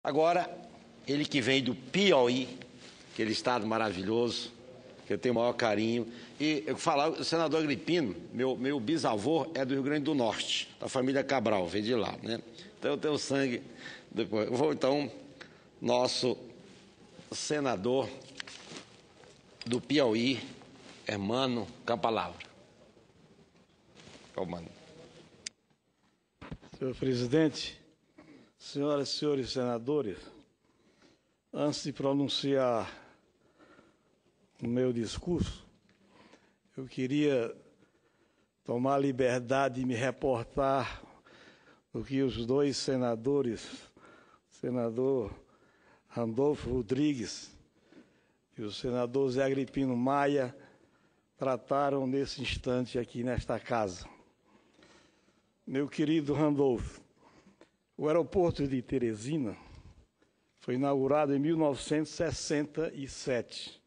Agora, ele que vem do Piauí, aquele estado maravilhoso, que eu tenho o maior carinho. E eu falar, o senador Agripino, meu bisavô é do Rio Grande do Norte, da família Cabral, veio de lá, né? Então eu tenho sangue. Depois, eu vou então, nosso senador do Piauí, Hermano, com a palavra. Hermano. Senhor presidente, senhoras e senhores senadores, antes de pronunciar o meu discurso, eu queria tomar a liberdade de me reportar o que os dois senadores, o senador Randolfo Rodrigues e o senador Zé Agripino Maia, trataram nesse instante aqui nesta casa. Meu querido Randolfo, o aeroporto de Teresina foi inaugurado em 1967,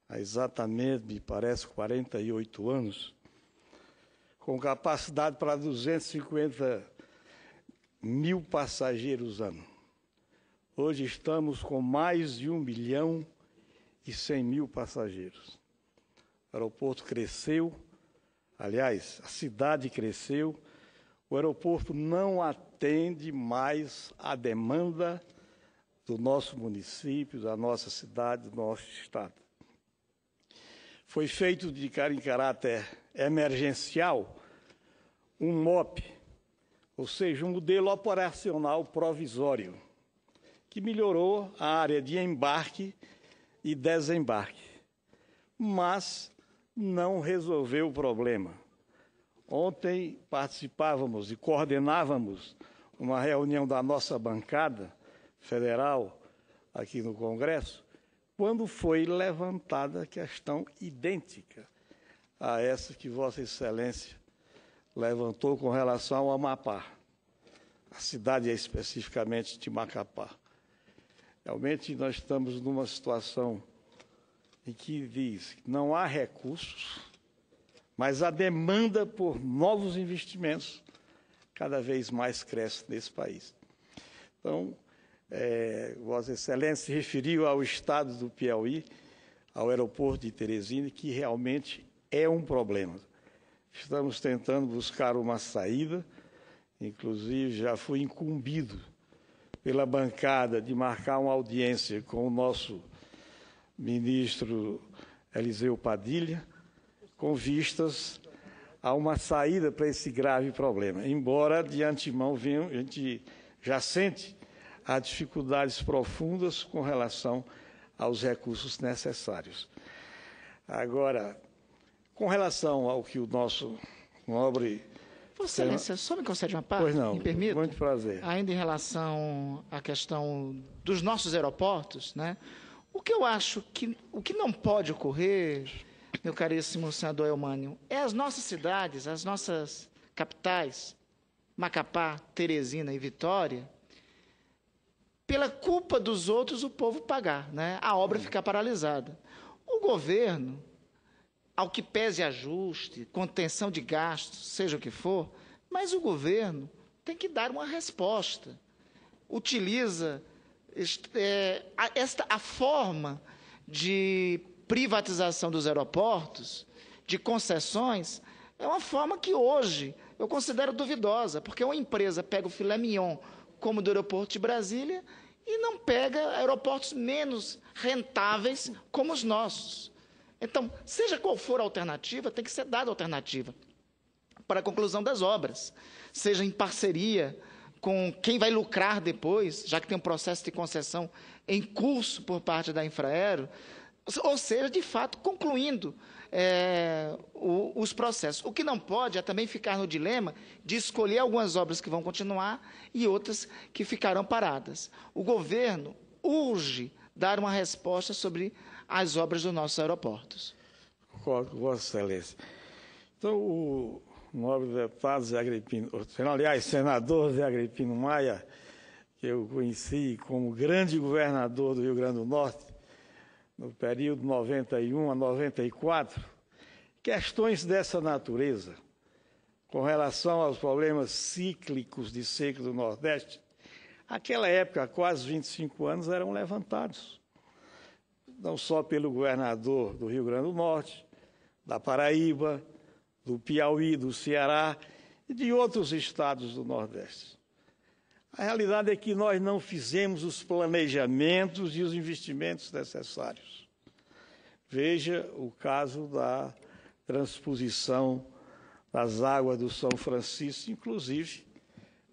há exatamente, me parece, 48 anos, com capacidade para 250 mil passageiros ano. Hoje estamos com mais de 1.100.000 passageiros. O aeroporto cresceu, aliás, a cidade cresceu, o aeroporto não atende mais à demanda do nosso município, da nossa cidade, do nosso estado. Foi feito em caráter emergencial um MOP, ou seja, um modelo operacional provisório, que melhorou a área de embarque e desembarque, mas não resolveu o problema. Ontem participávamos e coordenávamos uma reunião da nossa bancada federal aqui no Congresso, quando foi levantada a questão idêntica a essa que Vossa Excelência levantou com relação ao Amapá. A cidade é especificamente de Macapá. Realmente nós estamos numa situação em que diz que não há recursos, mas a demanda por novos investimentos cada vez mais cresce nesse país. Então, Vossa Excelência se referiu ao estado do Piauí, ao aeroporto de Teresina, que realmente é um problema. Estamos tentando buscar uma saída, inclusive já fui incumbido pela bancada de marcar uma audiência com o nosso ministro Eliseu Padilha, com vistas a uma saída para esse grave problema. Embora, de antemão, a gente já sente as dificuldades profundas com relação aos recursos necessários. Agora, com relação ao que o nosso nobre... Vossa Excelência, só me concede uma parte? Pois não, me permita? muito prazer. Ainda em relação à questão dos nossos aeroportos, né? O que eu acho que o que não pode ocorrer, meu caríssimo senador Eumânio, é as nossas cidades, as nossas capitais, Macapá, Teresina e Vitória, pela culpa dos outros, o povo pagar, né? A obra ficar paralisada. O governo, ao que pese ajuste, contenção de gastos, seja o que for, mas o governo tem que dar uma resposta. Utiliza a forma de privatização dos aeroportos, de concessões, é uma forma que hoje eu considero duvidosa, porque uma empresa pega o filé mignon, como do aeroporto de Brasília, e não pega aeroportos menos rentáveis como os nossos. Então, seja qual for a alternativa, tem que ser dada alternativa para a conclusão das obras, seja em parceria com quem vai lucrar depois, já que tem um processo de concessão em curso por parte da Infraero, ou seja, de fato, concluindo os processos. O que não pode é também ficar no dilema de escolher algumas obras que vão continuar e outras que ficarão paradas. O governo urge dar uma resposta sobre as obras dos nossos aeroportos. Concordo com Vossa Excelência. Então, o nobre deputado Zé Agripino, aliás, senador Zé Agripino Maia, que eu conheci como grande governador do Rio Grande do Norte, no período 91 a 94, questões dessa natureza, com relação aos problemas cíclicos de seca do Nordeste, Aquela época, há quase 25 anos, eram levantados, não só pelo governador do Rio Grande do Norte, da Paraíba, do Piauí, do Ceará e de outros estados do Nordeste. A realidade é que nós não fizemos os planejamentos e os investimentos necessários. Veja o caso da transposição das águas do São Francisco, inclusive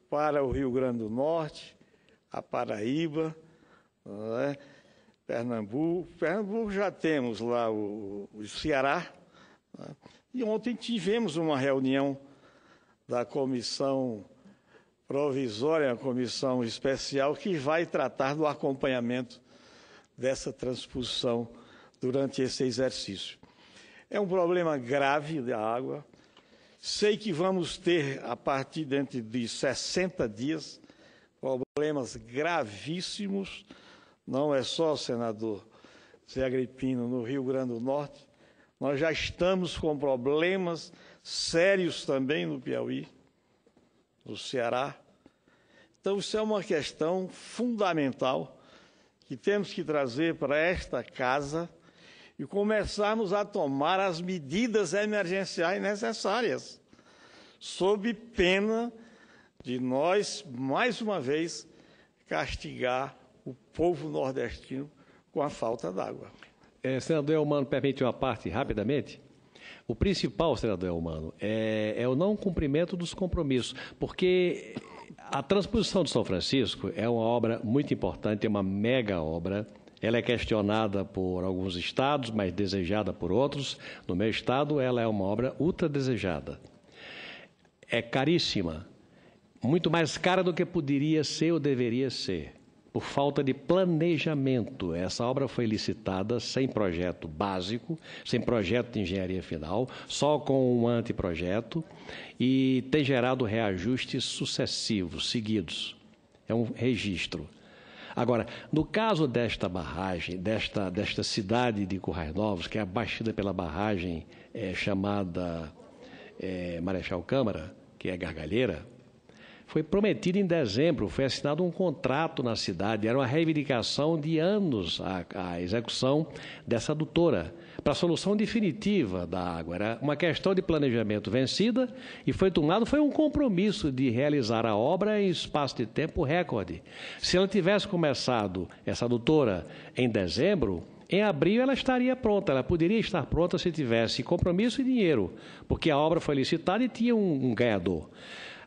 para o Rio Grande do Norte, a Paraíba, Pernambuco. Pernambuco já temos lá o Ceará. E ontem tivemos uma reunião da comissão provisória, a comissão especial, que vai tratar do acompanhamento dessa transposição durante esse exercício. É um problema grave da água. Sei que vamos ter, a partir dentro de 60 dias, problemas gravíssimos, não é só, senador Zé Agripino, no Rio Grande do Norte. Nós já estamos com problemas sérios também no Piauí, no Ceará. Então, isso é uma questão fundamental que temos que trazer para esta casa e começarmos a tomar as medidas emergenciais necessárias, sob pena de nós, mais uma vez, castigar o povo nordestino com a falta d'água. Senador Elmano, permite uma parte rapidamente? O principal, senador Elmano, é o não cumprimento dos compromissos, porque a transposição de São Francisco é uma obra muito importante, é uma mega obra. Ela é questionada por alguns estados, mas desejada por outros. No meu estado, ela é uma obra ultra desejada. É caríssima, muito mais cara do que poderia ser ou deveria ser, por falta de planejamento. Essa obra foi licitada sem projeto básico, sem projeto de engenharia final, só com um anteprojeto, e tem gerado reajustes sucessivos, seguidos. É um registro. Agora, no caso desta barragem, desta cidade de Currais Novos, que é abastecida pela barragem chamada Marechal Câmara, que é Gargalheira, foi prometido em dezembro, foi assinado um contrato na cidade, era uma reivindicação de anos a execução dessa adutora, para a solução definitiva da água. Era uma questão de planejamento vencida e foi tomado, foi um compromisso de realizar a obra em espaço de tempo recorde. Se ela tivesse começado, essa adutora, em dezembro, em abril ela estaria pronta, ela poderia estar pronta se tivesse compromisso e dinheiro, porque a obra foi licitada e tinha um ganhador.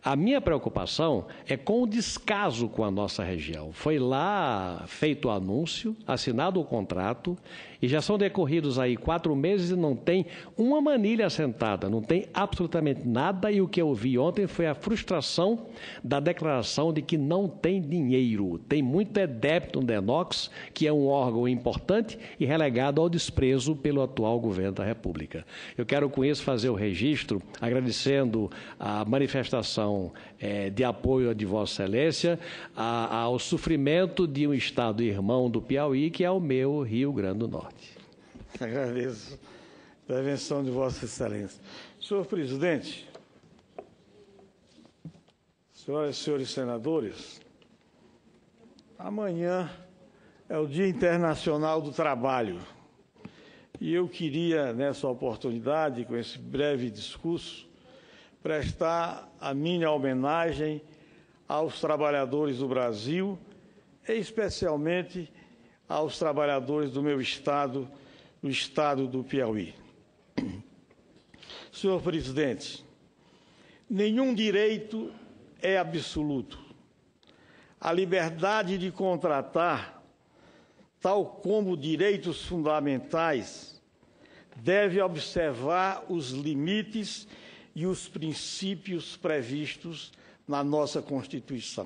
A minha preocupação é com o descaso com a nossa região. Foi lá feito o anúncio, assinado o contrato, e já são decorridos aí 4 meses e não tem uma manilha assentada, não tem absolutamente nada, e o que eu vi ontem foi a frustração da declaração de que não tem dinheiro. Tem muito débito no DENOX, que é um órgão importante e relegado ao desprezo pelo atual governo da República. Eu quero com isso fazer o registro, agradecendo a manifestação de apoio de Vossa Excelência ao sofrimento de um estado irmão do Piauí, que é o meu Rio Grande do Norte. Agradeço a intervenção de Vossa Excelência. Senhor presidente, senhoras e senhores senadores, amanhã é o Dia Internacional do Trabalho e eu queria, nessa oportunidade, com esse breve discurso, prestar a minha homenagem aos trabalhadores do Brasil, e especialmente aos trabalhadores do meu estado, o estado do Piauí. Senhor presidente, nenhum direito é absoluto. A liberdade de contratar, tal como direitos fundamentais, deve observar os limites e os princípios previstos na nossa Constituição.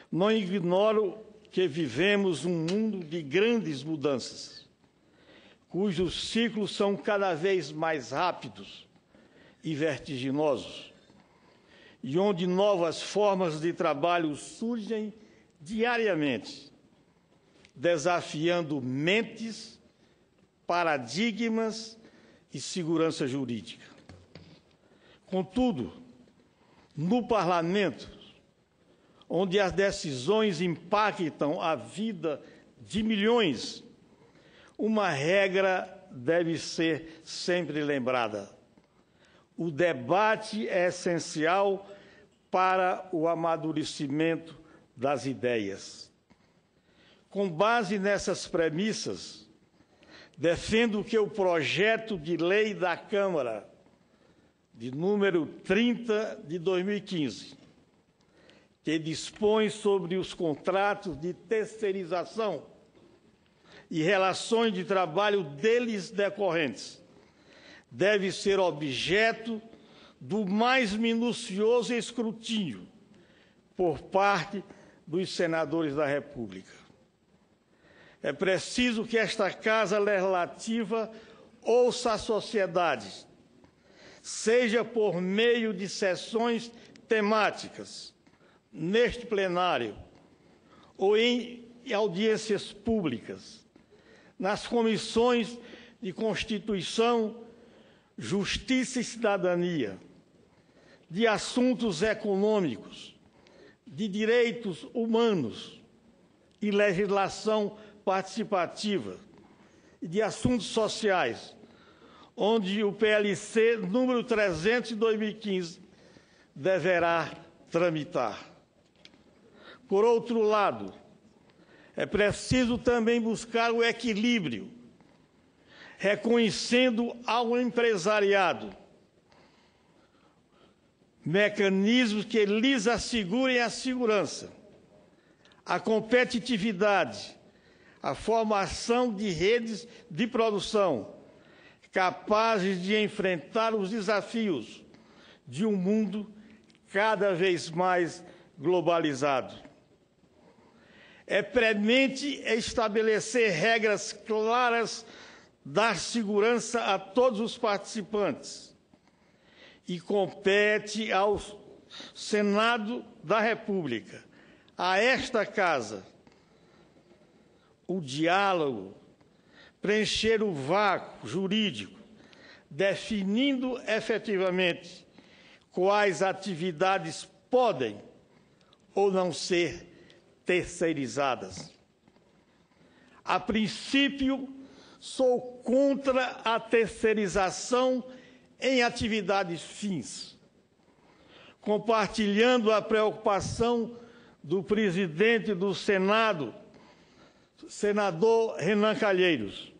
Não ignoro que vivemos um mundo de grandes mudanças, cujos ciclos são cada vez mais rápidos e vertiginosos, e onde novas formas de trabalho surgem diariamente, desafiando mentes, paradigmas e segurança jurídica. Contudo, no Parlamento, onde as decisões impactam a vida de milhões, uma regra deve ser sempre lembrada: o debate é essencial para o amadurecimento das ideias. Com base nessas premissas, defendo que o projeto de lei da Câmara, de número 30 de 2015, que dispõe sobre os contratos de terceirização e relações de trabalho deles decorrentes, deve ser objeto do mais minucioso escrutínio por parte dos senadores da República. É preciso que esta Casa Legislativa ouça a sociedade, seja por meio de sessões temáticas, neste plenário, ou em audiências públicas, nas comissões de Constituição, Justiça e Cidadania, de assuntos econômicos, de direitos humanos e legislação participativa, e de assuntos sociais, onde o PLC número 300 de 2015 deverá tramitar. Por outro lado, é preciso também buscar o equilíbrio, reconhecendo ao empresariado mecanismos que lhes assegurem a segurança, a competitividade, a formação de redes de produção capazes de enfrentar os desafios de um mundo cada vez mais globalizado. É premente estabelecer regras claras, dar segurança a todos os participantes e compete ao Senado da República, a esta Casa, o diálogo, preencher o vácuo jurídico, definindo efetivamente quais atividades podem ou não ser terceirizadas. A princípio, sou contra a terceirização em atividades fins, compartilhando a preocupação do presidente do Senado, senador Renan Calheiros,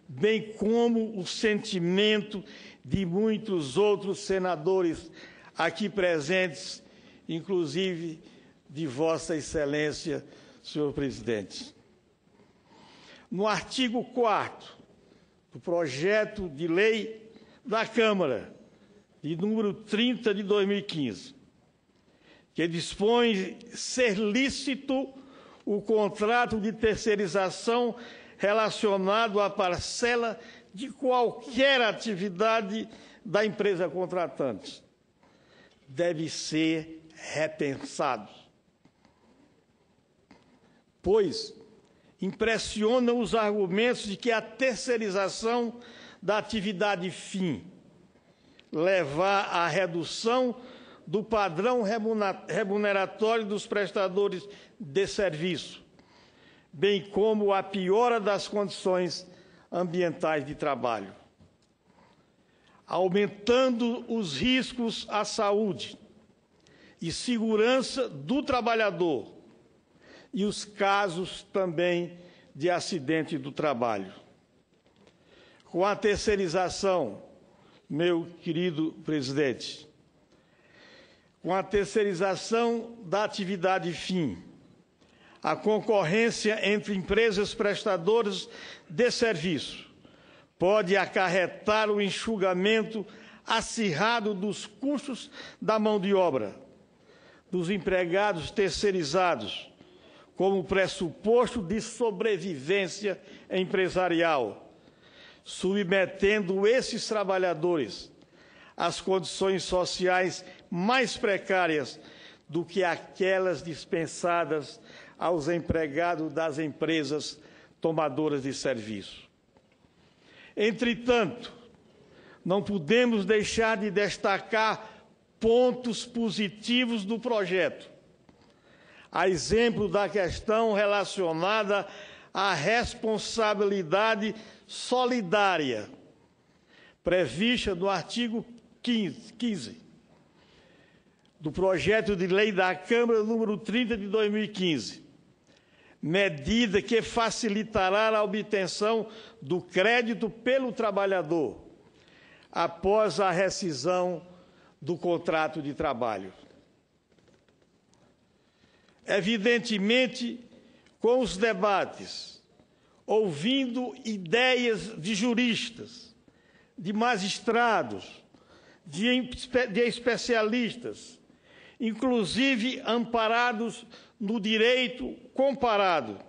bem como o sentimento de muitos outros senadores aqui presentes, inclusive de Vossa Excelência, senhor presidente. No artigo 4º do projeto de lei da Câmara, de número 30 de 2015, que dispõe ser lícito o contrato de terceirização relacionado à parcela de qualquer atividade da empresa contratante, deve ser repensado, pois impressionam os argumentos de que a terceirização da atividade fim levar à redução do padrão remuneratório dos prestadores de serviço, bem como a piora das condições ambientais de trabalho, aumentando os riscos à saúde e segurança do trabalhador e os casos também de acidente do trabalho. Com a terceirização, meu querido presidente, com a terceirização da atividade fim, a concorrência entre empresas prestadoras de serviço pode acarretar o enxugamento acirrado dos custos da mão de obra, dos empregados terceirizados, como pressuposto de sobrevivência empresarial, submetendo esses trabalhadores às condições sociais mais precárias do que aquelas dispensadas aos empregados das empresas tomadoras de serviço. Entretanto, não podemos deixar de destacar pontos positivos do projeto, a exemplo da questão relacionada à responsabilidade solidária, prevista no artigo 15 do projeto de lei da Câmara número 30 de 2015, medida que facilitará a obtenção do crédito pelo trabalhador após a rescisão do contrato de trabalho. Evidentemente, com os debates, ouvindo ideias de juristas, de magistrados, de especialistas, inclusive amparados no direito comparado,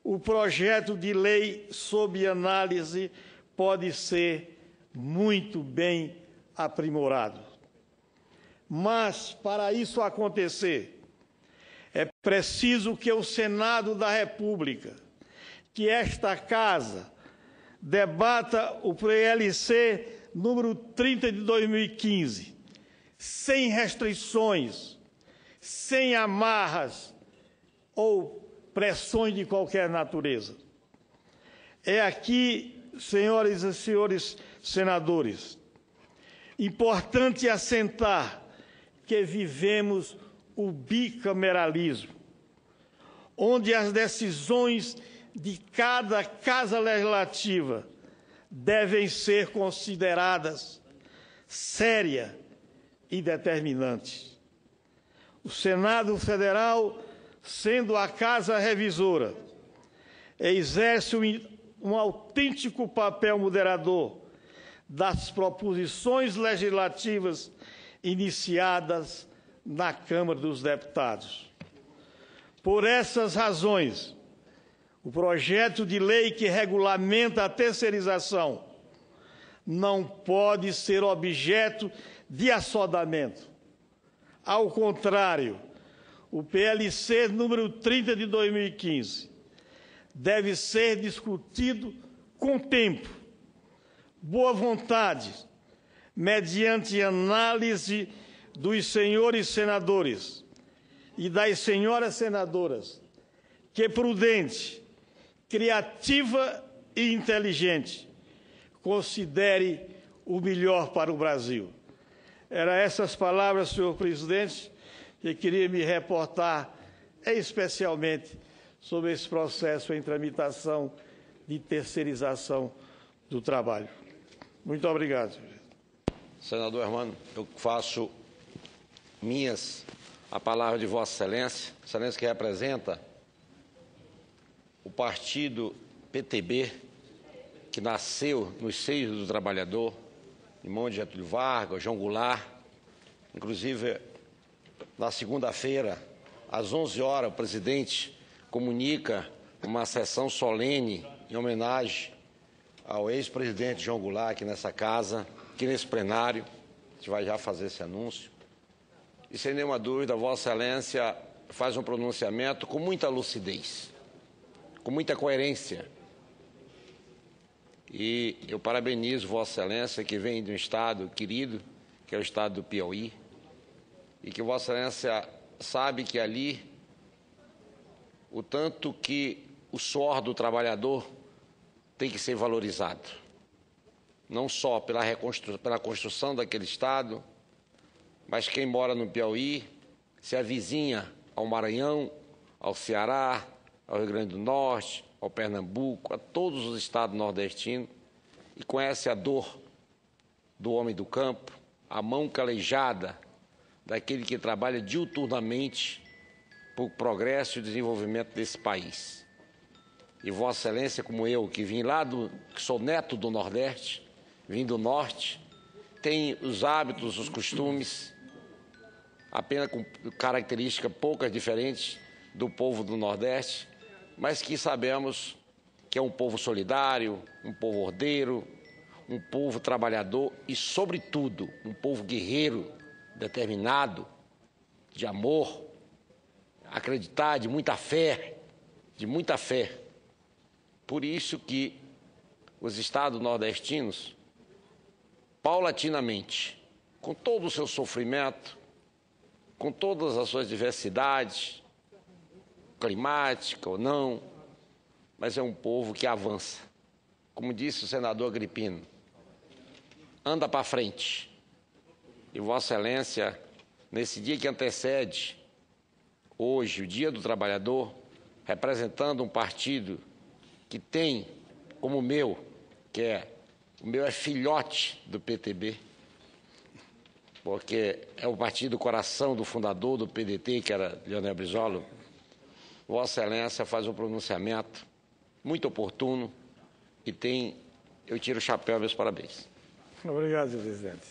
o projeto de lei sob análise pode ser muito bem aprimorado. Mas, para isso acontecer, é preciso que o Senado da República, que esta Casa, debata o PLC número 30 de 2015, sem restrições, sem amarras ou pressões de qualquer natureza. É aqui, senhoras e senhores senadores, importante assentar que vivemos o bicameralismo, onde as decisões de cada casa legislativa devem ser consideradas sérias e determinantes. O Senado Federal, sendo a casa revisora, exerce um autêntico papel moderador das proposições legislativas iniciadas na Câmara dos Deputados. Por essas razões, o projeto de lei que regulamenta a terceirização não pode ser objeto de assodamento. Ao contrário, o PLC número 30 de 2015 deve ser discutido com tempo, boa vontade, mediante análise dos senhores senadores e das senhoras senadoras, que prudente, criativa e inteligente considere o melhor para o Brasil. Eram essas palavras, senhor presidente, que queria me reportar especialmente sobre esse processo em tramitação de terceirização do trabalho. Muito obrigado. Senador Hermano, eu faço minhas a palavra de Vossa Excelência que representa o partido PTB, que nasceu nos seios do trabalhador, irmão de Getúlio Vargas, João Goulart. Inclusive, na segunda-feira, às 11 horas, o presidente comunica uma sessão solene em homenagem ao ex-presidente João Goulart aqui nessa casa, aqui nesse plenário. A gente vai já fazer esse anúncio. E, sem nenhuma dúvida, Vossa Excelência faz um pronunciamento com muita lucidez, com muita coerência. E eu parabenizo Vossa Excelência, que vem de um estado querido, que é o estado do Piauí, e que Vossa Excelência sabe que ali, o tanto que o suor do trabalhador tem que ser valorizado, não só pela construção daquele estado, mas quem mora no Piauí se avizinha ao Maranhão, ao Ceará, ao Rio Grande do Norte, ao Pernambuco, a todos os estados nordestinos, e conhece a dor do homem do campo, a mão calejada daquele que trabalha diuturnamente para o progresso e desenvolvimento desse país. E Vossa Excelência, como eu, que vim lá que sou neto do Nordeste, vim do Norte, tem os hábitos, os costumes, apenas com características poucas diferentes do povo do Nordeste, mas que sabemos que é um povo solidário, um povo ordeiro, um povo trabalhador e, sobretudo, um povo guerreiro, determinado, de amor, acreditar, de muita fé, de muita fé. Por isso que os estados nordestinos, paulatinamente, com todo o seu sofrimento, com todas as suas diversidades, climática ou não, mas é um povo que avança. Como disse o senador Agripino, anda para frente. E Vossa Excelência, nesse dia que antecede, hoje, o Dia do Trabalhador, representando um partido que tem, como o meu é filhote do PTB, porque é o partido coração do fundador do PDT, que era Leonel Brizola. Vossa Excelência faz um pronunciamento muito oportuno e eu tiro o chapéu e meus parabéns. Obrigado, senhor presidente.